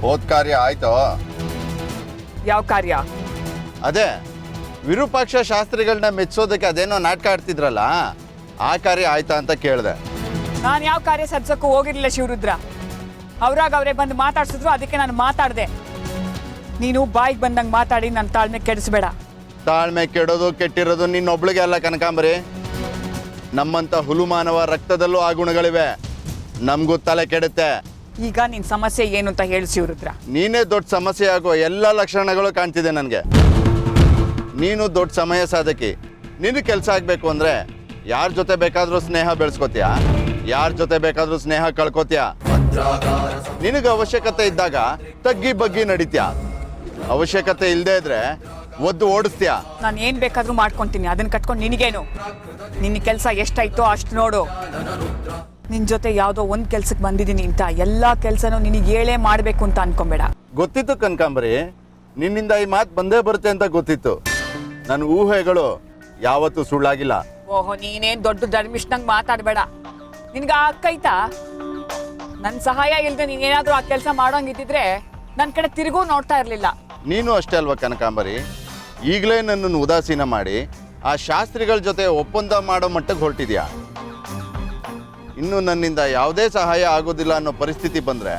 ಹೋದ ಕಾರ್ಯ ಆಯ್ತೋ? ಯಾವ ಕಾರ್ಯ? ಅದೇ ವಿರೂಪಾಕ್ಷ ಶಾಸ್ತ್ರಿಗಳನ್ನ ಮೆಚ್ಚೋದಕ್ಕೆ ಅದೇನೋ ನಾಟಕ ಆಡ್ತಿದ್ರಲ್ಲ, ಆ ಕಾರ್ಯ ಆಯ್ತಾ ಅಂತ ಕೇಳಿದೆ. ನಾನು ಯಾವ ಕಾರ್ಯ ಸದ್ಸಕ್ಕೂ ಹೋಗಿರ್ಲಿಲ್ಲ ಶಿವರುದ್ರ. ಅವ್ರಾಗ ಅವರೇ ಬಂದು ಮಾತಾಡ್ಸಿದ್ರು, ಅದಕ್ಕೆ ನಾನು ಮಾತಾಡಿದೆ. ನೀನು ಬಾಯಿಗೆ ಬಂದಂಗೆ ಮಾತಾಡಿ ನನ್ನ ತಾಳ್ಮೆ ಕೆಡಿಸ್ಬೇಡ. ತಾಳ್ಮೆ ಕೆಡೋದು ಕೆಟ್ಟಿರೋದು ನಿನ್ನೊಬ್ಳಿಗೆ ಅಲ್ಲ ಕನಕಾಂಬರಿ. ನಮ್ಮಂಥ ಹುಲುಮಾನವ ರಕ್ತದಲ್ಲೂ ಆ ಗುಣಗಳಿವೆ. ನಮಗೂ ತಲೆ ಕೆಡುತ್ತೆ. ಈಗ ನಿನ್ನ ಸಮಸ್ಯೆ ಏನು ಅಂತ ಹೇಳಿ ಶಿವರುದ್ರ. ನೀನೇ ದೊಡ್ಡ ಸಮಸ್ಯೆ ಆಗೋ ಎಲ್ಲ ಲಕ್ಷಣಗಳು ಕಾಣ್ತಿದೆ ನನಗೆ. ನೀನು ದೊಡ್ಡ ಸಮಯ ಸಾಧಕಿ. ನಿನಗೆ ಕೆಲಸ ಆಗಬೇಕು ಅಂದರೆ ಯಾರ ಜೊತೆ ಬೇಕಾದರೂ ಸ್ನೇಹ ಬೆಳೆಸ್ಕೋತೀಯ, ಯಾರ ಜೊತೆ ಬೇಕಾದರೂ ಸ್ನೇಹ ಕಳ್ಕೊತೀಯ. ನಿನಗೆ ಅವಶ್ಯಕತೆ ಇದ್ದಾಗ ತಗ್ಗಿ ಬಗ್ಗಿ ನಡೀತ್ಯಾ, ಅವಶ್ಯಕತೆ ಇಲ್ಲದೆ ಇದ್ರೆ ಒದ್ದು ಓಡಿಸ್ತೀಯ. ನಾನು ಏನು ಬೇಕಾದರೂ ಮಾಡ್ಕೊತೀನಿ, ಅದನ್ನು ಕಟ್ಕೊಂಡು ನಿನಗೇನು? ನಿನ್ನ ಕೆಲಸ ಎಷ್ಟಾಯ್ತೋ ಅಷ್ಟು ನೋಡು. ನಿನ್ನ ಜೊತೆ ಯಾವುದೋ ಒಂದು ಕೆಲ್ಸಕ್ಕೆ ಬಂದಿದ್ದೀನಿ ಅಂತ ಎಲ್ಲ ಕೆಲಸನೂ ನಿನಗೆ ಹೇಳೇ ಮಾಡಬೇಕು ಅಂತ ಅನ್ಕೊಂಬೇಡ. ಗೊತ್ತಿತ್ತು ಕನಕಾಂಬರಿ, ನಿನ್ನಿಂದ ಈ ಮಾತು ಬಂದೇ ಬರುತ್ತೆ ಅಂತ ಗೊತ್ತಿತ್ತು. ನನ್ನ ಊಹೆಗಳು ಯಾವತ್ತೂ ಸುಳ್ಳಾಗಿಲ್ಲ. ಓಹೋ, ನೀನೇನು ದೊಡ್ಡ ಧರ್ಮಿಷ್ಠಂಗೆ ಮಾತಾಡಬೇಡ. ನಿನ್ಗೆ ಅಕ್ಕೈತಾ? ನನ್ನ ಸಹಾಯ ಇಲ್ಲದೆ ನೀನೇನಾದರೂ ಆ ಕೆಲಸ ಮಾಡೋಂಗಿದ್ದಿದ್ರೆ ನನ್ನ ಕಡೆ ತಿರುಗೂ ನೋಡ್ತಾ ಇರಲಿಲ್ಲ. ನೀನು ಅಷ್ಟೇ ಅಲ್ವಾ ಕನಕಾಂಬರಿ? ಈಗಲೇ ನನ್ನನ್ನು ಉದಾಸೀನ ಮಾಡಿ ಆ ಶಾಸ್ತ್ರಿಗಳ ಜೊತೆ ಒಪ್ಪಂದ ಮಾಡೋ ಮಟ್ಟಕ್ಕೆ ಹೊರಟಿದ್ಯಾ. ಇನ್ನು ನನ್ನಿಂದ ಯಾವುದೇ ಸಹಾಯ ಆಗೋದಿಲ್ಲ ಅನ್ನೋ ಪರಿಸ್ಥಿತಿ ಬಂದರೆ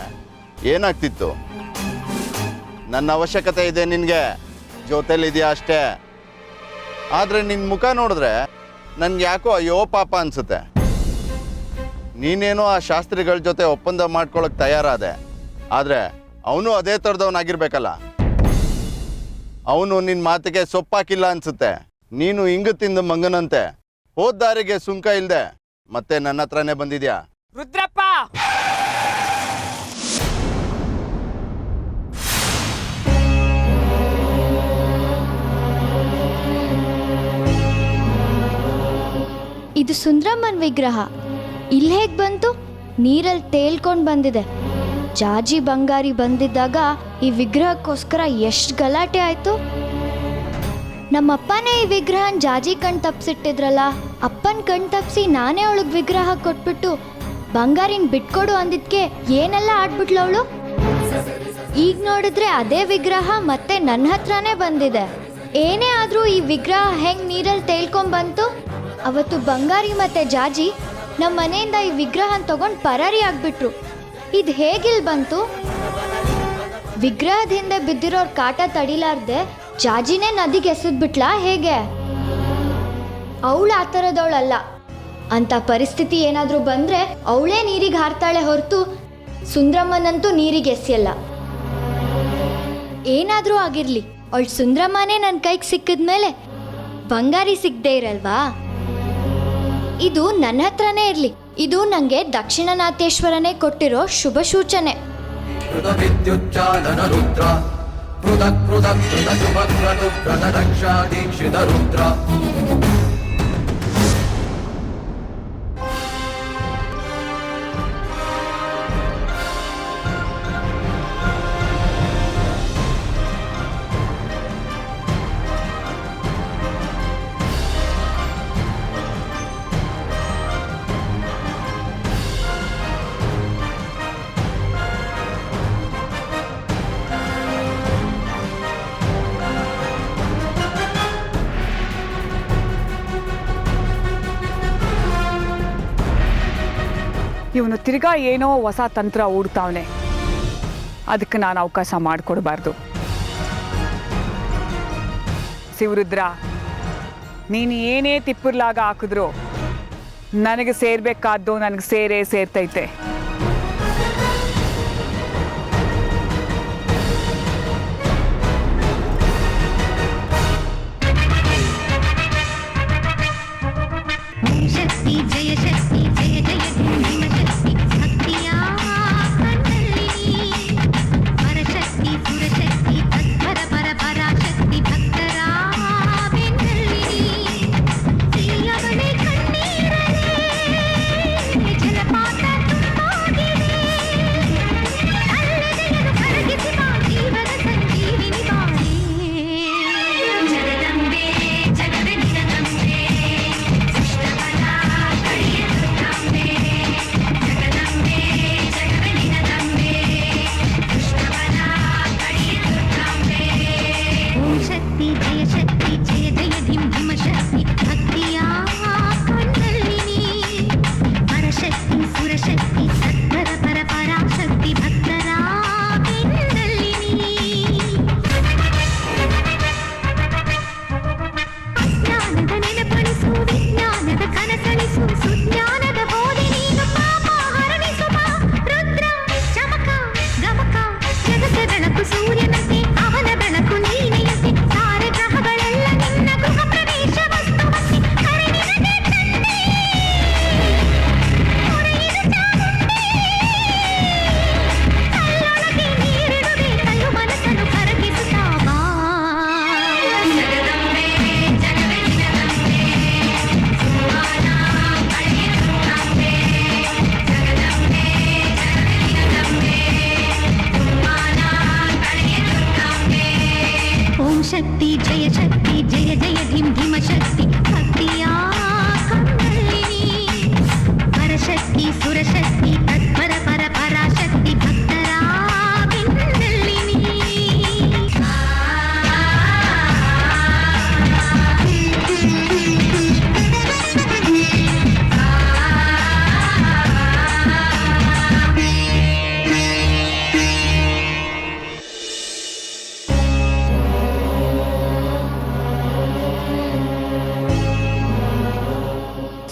ಏನಾಗ್ತಿತ್ತು? ನನ್ನ ಅವಶ್ಯಕತೆ ಇದೆ ನಿನಗೆ, ಜೊತೆಲಿದೆಯಾ ಅಷ್ಟೇ. ಆದರೆ ನಿನ್ನ ಮುಖ ನೋಡಿದ್ರೆ ನನ್ಗೆ ಯಾಕೋ ಅಯ್ಯೋ ಪಾಪ ಅನಿಸುತ್ತೆ. ನೀನೇನೋ ಆ ಶಾಸ್ತ್ರಿಗಳ ಜೊತೆ ಒಪ್ಪಂದ ಮಾಡ್ಕೊಳಕ್ಕೆ ತಯಾರಾದೆ, ಆದರೆ ಅವನು ಅದೇ ಥರದವನಾಗಿರ್ಬೇಕಲ್ಲ. ಅವನು ನಿನ್ನ ಮಾತಿಗೆ ಸೊಪ್ಪಾಕಿಲ್ಲ ಅನ್ಸುತ್ತೆ. ನೀನು ಇಂಗು ತಿಂದ ಮಂಗನಂತೆ ಹೋದ ದಾರಿಗೆ ಸುಂಕ ಇಲ್ಲದೆ ಮತ್ತೆ ನನ್ನ ಹತ್ರನೇ ಬಂದಿದ್ಯಾ. ರುದ್ರಪ್ಪ, ಇದು ಸುಂದ್ರಮ್ಮನ್ ವಿಗ್ರಹ. ಇಲ್ಲಿ ಹೇಗೆ ಬಂತು? ನೀರಲ್ಲಿ ತೇಲ್ಕೊಂಡು ಬಂದಿದೆ. ಜಾಜಿ ಬಂಗಾರಿ ಬಂದಿದ್ದಾಗ ಈ ವಿಗ್ರಹಕ್ಕೋಸ್ಕರ ಎಷ್ಟು ಗಲಾಟೆ ಆಯ್ತು. ನಮ್ಮಪ್ಪನೇ ಈ ವಿಗ್ರಹನ ಜಾಜಿ ಕಣ್ ತಪ್ಪಿಸಿಟ್ಟಿದ್ರಲ್ಲ. ಅಪ್ಪನ ಕಣ್ ತಪ್ಪಿಸಿ ನಾನೇ ಅವಳಿಗೆ ವಿಗ್ರಹ ಕೊಟ್ಬಿಟ್ಟು ಬಂಗಾರಿನ ಬಿಟ್ಕೊಡು ಅಂದಿದ್ಕೆ ಏನೆಲ್ಲ ಆಡ್ಬಿಟ್ಲು ಅವಳು. ಈಗ ನೋಡಿದ್ರೆ ಅದೇ ವಿಗ್ರಹ ಮತ್ತೆ ನನ್ನ ಹತ್ರನೇ ಬಂದಿದೆ. ಏನೇ ಆದರೂ ಈ ವಿಗ್ರಹ ಹೆಂಗೆ ನೀರಲ್ಲಿ ತೇಲ್ಕೊಂಡ್ಬಂತು? ಅವತ್ತು ಬಂಗಾರಿ ಮತ್ತೆ ಜಾಜಿ ನಮ್ಮ ಮನೆಯಿಂದ ಈ ವಿಗ್ರಹನ ತಗೊಂಡು ಪರಾರಿ ಆಗ್ಬಿಟ್ರು. ಇದು ಹೇಗಿಲ್ ಬಂತು? ವಿಗ್ರಹದ ಹಿಂದೆ ಬಿದ್ದಿರೋರ್ ಕಾಟ ತಡಿಲಾರ್ದೆ ಜಾಜಿನೇ ನದಿಗೆ ಎಸೆದ್ಬಿಟ್ಲಾ ಹೇಗೆ? ಅವಳು ಆ ಥರದವಳಲ್ಲ. ಅಂತ ಪರಿಸ್ಥಿತಿ ಏನಾದರೂ ಬಂದರೆ ಅವಳೇ ನೀರಿಗೆ ಹಾರ್ತಾಳೆ ಹೊರತು ಸುಂದ್ರಮ್ಮನಂತೂ ನೀರಿಗೆ ಎಸೆಯಲ್ಲ. ಏನಾದರೂ ಆಗಿರಲಿ, ಅವಳು ಸುಂದ್ರಮ್ಮನೇ ನನ್ನ ಕೈಗೆ ಸಿಕ್ಕಿದ್ಮೇಲೆ ಬಂಗಾರಿ ಸಿಗದೆ ಇರಲ್ವಾ? ಇದು ನನ್ನ ಹತ್ರನೇ ಇರಲಿ. ಇದು ನನಗೆ ದಕ್ಷಿಣನಾಥೇಶ್ವರನೇ ಕೊಟ್ಟಿರೋ ಶುಭ ಸೂಚನೆ. ಇವನು ತಿರ್ಗಾ ಏನೋ ಹೊಸ ತಂತ್ರ ಹೂಡ್ತಾವನೆ. ಅದಕ್ಕೆ ನಾನು ಅವಕಾಶ ಮಾಡಿಕೊಡ್ಬಾರ್ದು. ಶಿವರುದ್ರ, ನೀನು ಏನೇ ತಿಪ್ಪರ್ಲಾಗ ಹಾಕಿದ್ರು ನನಗೆ ಸೇರ್ಬೇಕಾದ್ದು ನನಗೆ ಸೇರೇ ಸೇರ್ತೈತೆ. ತಾರೆ ಬೆಳಕು ಸೂರ್ಯನಂತೆ ಅವನ ಬೆಳಕು ನೀನೆಯಂತೆ ತಾರೆ ಗ್ರಹಗಳೆಲ್ಲ ನಿನ್ನ ಗೃಹ ಪ್ರವೇಶ ವಸ್ತುವಂತೆ ಕರೆ ನಿನಗೆ ತಂದೆ ಹೊರೆಯಿದು ಚಾಮುಂಡೆ ಕಲ್ಲೊಳಗೆ ನೀರಿಡುವೆ ಕಲ್ಲು ಮನಸ್ಸನ್ನು ಕರಗಿಸುತ್ತಾ ಬಾ ಜಗದಂಬೆ ಜಗವೇ ನಿನದಂಬೆ ಸುಮಾನ ಕಳೆಯನು ನಂಬೆ ಜಗದಂಬೆ ಜಗವೇ ನಿನದಂಬೆ ಸುಮಾನ ಕಳೆಯನು ನಂಬೆ ಓಂ ಶಕ್ತಿ ಜಯ ಜಯ ಧಿಂ ಧಿಮ ಶಕ್ತಿ ಭಕ್ತಿಯ ಕಣ್ಣಲ್ಲಿ ಪರಶಕ್ತಿ ಸುರಶಕ್ತಿ ತತ್ಪರ ಪರ ಪರಾಶಕ್ತಿ ಭಕ್ತರ ಬಿಂದಲ್ಲಿ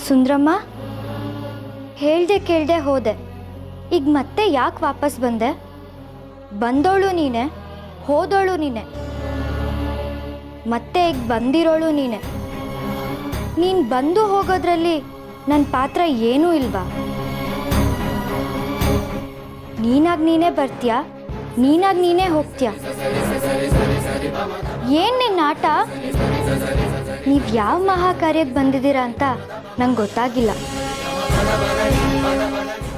ಸುಂದ್ರಮ್ಮ, ಹೇಳ್ದೆ ಕೇಳ್ದೆ ಹೋದೆ. ಈಗ ಮತ್ತೆ ಯಾಕೆ ವಾಪಸ್ ಬಂದೆ? ಬಂದೋಳು ನೀನೆ, ಹೋದೋಳು ನೀನೆ, ಮತ್ತೆ ಈಗ ಬಂದಿರೋಳು ನೀನೆ. ನೀನು ಬಂದು ಹೋಗೋದ್ರಲ್ಲಿ ನನ್ನ ಪಾತ್ರ ಏನೂ ಇಲ್ವಾ? ನೀನಾಗಿ ನೀನೇ ಬರ್ತೀಯಾ, ನೀನಾಗಿ ನೀನೇ ಹೋಗ್ತೀಯಾ? ಏನು ನಿನ್ನ ಆಟ? ನೀವು ಯಾವ ಮಹಾಕಾರ್ಯಕ್ಕೆ ಬಂದಿದ್ದೀರಾ ಅಂತ ನಂಗೆ ಗೊತ್ತಾಗಿಲ್ಲ.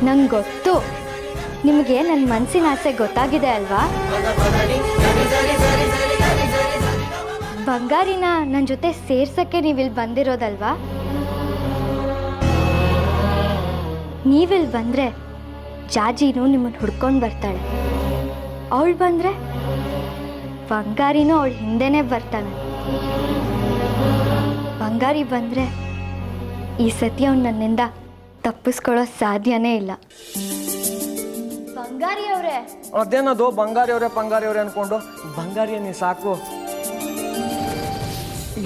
ನಂಗೆ ಗೊತ್ತು, ನಿಮಗೆ ನನ್ನ ಮನಸ್ಸಿನ ಆಸೆ ಗೊತ್ತಾಗಿದೆ ಅಲ್ವಾ? ಬಂಗಾರಿನ ನನ್ನ ಜೊತೆ ಸೇರ್ಸಕ್ಕೆ ನೀವಿಲ್ಲಿ ಬಂದಿರೋದಲ್ವಾ? ನೀವಿಲ್ಲಿ ಬಂದರೆ ಜಾಜಿನೂ ನಿಮ್ಮನ್ನು ಹುಡ್ಕೊಂಡು ಬರ್ತಾಳೆ. ಅವಳು ಬಂದರೆ ಬಂಗಾರಿನೂ ಅವಳ ಹಿಂದೆನೇ ಬರ್ತಾಳೆ. ಬಂಗಾರಿ ಬಂದರೆ ಈ ಸತಿ ಅವ್ನು ನನ್ನಿಂದ ತಪ್ಪಿಸ್ಕೊಳ್ಳೋ ಸಾಧ್ಯನೇ ಇಲ್ಲ. ಬಂಗಾರಿ ಅವರೇ, ಅದೇನದು ಬಂಗಾರಿ ಅವರೇ ಅನ್ಕೊಂಡು ಬಂಗಾರಿ ನೀ ಸಾಕು.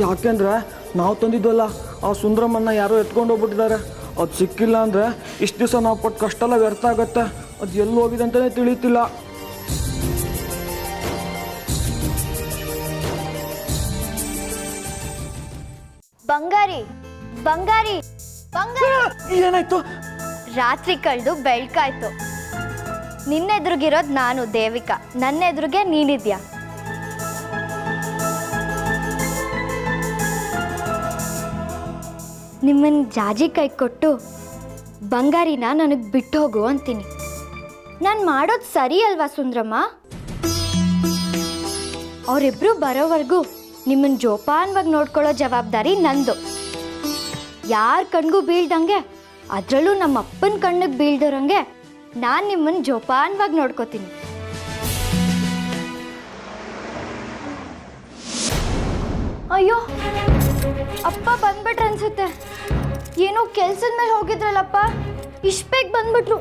ಯಾಕೆಂದ್ರೆ ನಾವು ತಂದಿದ್ವಲ್ಲ ಆ ಸುಂದ್ರಮ್ಮನ್ನ ಯಾರೋ ಎತ್ಕೊಂಡು ಹೋಗ್ಬಿಟ್ಟಿದ್ದಾರೆ. ಅದು ಸಿಕ್ಕಿಲ್ಲ ಅಂದರೆ ಇಷ್ಟು ದಿವಸ ನಾವು ಪಟ್ಟು ಕಷ್ಟ ಎಲ್ಲ ವ್ಯರ್ಥ ಆಗತ್ತೆ. ಅದು ಎಲ್ಲಿ ಹೋಗಿದೆ ಅಂತಲೇ ತಿಳಿತಿಲ್ಲ. ಬಂಗಾರಿ ಬಂಗಾರಿ ಬಂಗಾರಿ, ಏನಾಯ್ತು? ರಾತ್ರಿ ಕಳೆದು ಬೆಳ್ಕಾಯ್ತು. ನಿನ್ನೆದುರುಗಿರೋದು ನಾನು ದೇವಿಕಾ, ನನ್ನ ಎದುರಿಗೆ ನೀನಿದ್ಯಾ. ನಿಮ್ಮನ್ನ ಜಾಜಿ ಕೈ ಕೊಟ್ಟು ಬಂಗಾರಿನ ನನಗೆ ಬಿಟ್ಟು ಹೋಗು ಅಂತೀನಿ. ನಾನು ಮಾಡೋದು ಸರಿ ಅಲ್ವಾ ಸುಂದ್ರಮ್ಮ? ಅವರಿಬ್ರು ಬರೋವರೆಗೂ ನಿಮ್ಮನ್ನ ಜೋಪಾನವಾಗಿ ನೋಡ್ಕೊಳ್ಳೋ ಜವಾಬ್ದಾರಿ ನಂದು. ಯಾರ ಕಣ್ಗೂ ಬೀಳ್ದಂಗೆ, ಅದರಲ್ಲೂ ನಮ್ಮ ಅಪ್ಪನ ಕಣ್ಣಿಗೆ ಬೀಳ್ದಿರೋಂಗೆ ನಾನು ನಿಮ್ಮನ್ನು ಜೋಪಾನವಾಗಿ ನೋಡ್ಕೋತೀನಿ. ಅಯ್ಯೋ, ಅಪ್ಪ ಬಂದ್ಬಿಟ್ರೆ ಅನ್ಸುತ್ತೆ. ಏನೋ ಕೆಲ್ಸದ ಮೇಲೆ ಹೋಗಿದ್ರಲ್ಲಪ್ಪ, ಇಷ್ಟು ಬೇಗ ಬಂದ್ಬಿಟ್ರು.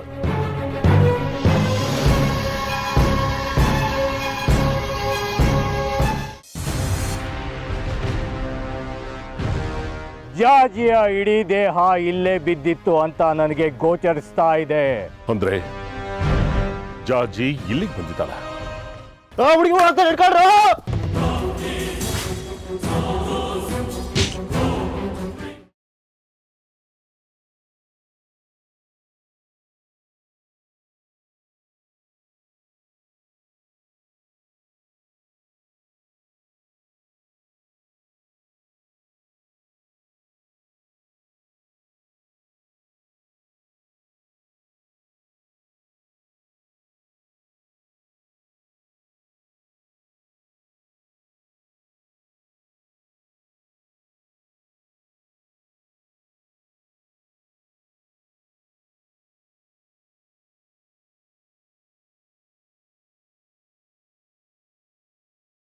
ಜಾಜಿಯ ಇಡೀ ದೇಹ ಇಲ್ಲೇ ಬಿದ್ದಿತ್ತು ಅಂತ ನನಗೆ ಗೋಚರಿಸ್ತಾ ಇದೆ. ಅಂದ್ರೆ ಜಾಜಿ ಇಲ್ಲಿಗೆ ಬಂದಿದ್ದಾಳ. ಹುಡುಗಿ